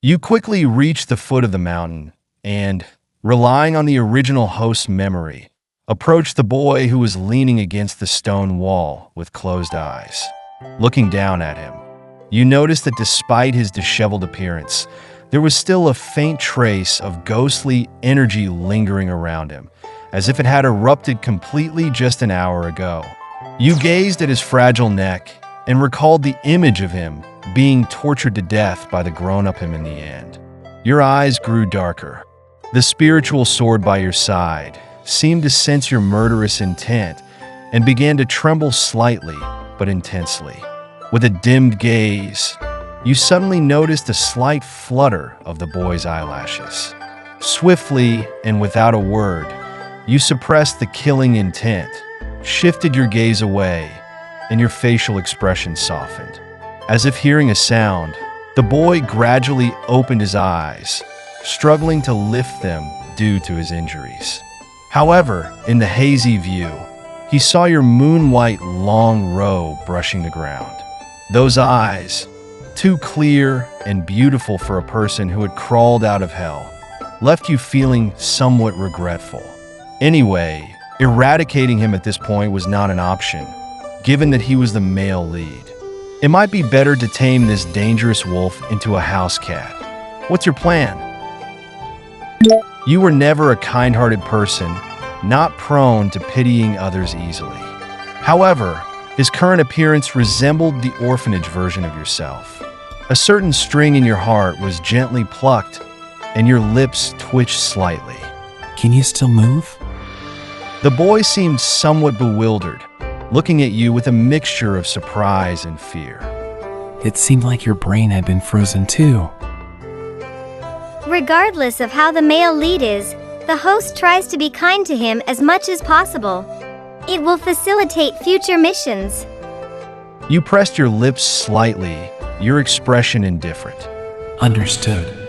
You quickly reach the foot of the mountain and, relying on the original host's memory, approach the boy who was leaning against the stone wall with closed eyes. Looking down at him, you notice that despite his disheveled appearance, there was still a faint trace of ghostly energy lingering around him, as if it had erupted completely just an hour ago. You gazed at his fragile neck and recalled the image of him being tortured to death by the grown-up him in the end. Your eyes grew darker. The spiritual sword by your side seemed to sense your murderous intent and began to tremble slightly but intensely. With a dimmed gaze, you suddenly noticed a slight flutter of the boy's eyelashes. Swiftly and without a word, you suppressed the killing intent, shifted your gaze away, and your facial expression softened. As if hearing a sound, the boy gradually opened his eyes, struggling to lift them due to his injuries. However, in the hazy view, he saw your moon-white long robe brushing the ground. Those eyes, too clear and beautiful for a person who had crawled out of hell, left you feeling somewhat regretful. Anyway, eradicating him at this point was not an option, given that he was the male lead. It might be better to tame this dangerous wolf into a house cat. What's your plan? You were never a kind-hearted person, not prone to pitying others easily. However, his current appearance resembled the orphanage version of yourself. A certain string in your heart was gently plucked, and your lips twitched slightly. Can you still move? The boy seemed somewhat bewildered, looking at you with a mixture of surprise and fear. It seemed like your brain had been frozen too. Regardless of how the male lead is, the host tries to be kind to him as much as possible. It will facilitate future missions. You pressed your lips slightly, your expression indifferent. Understood.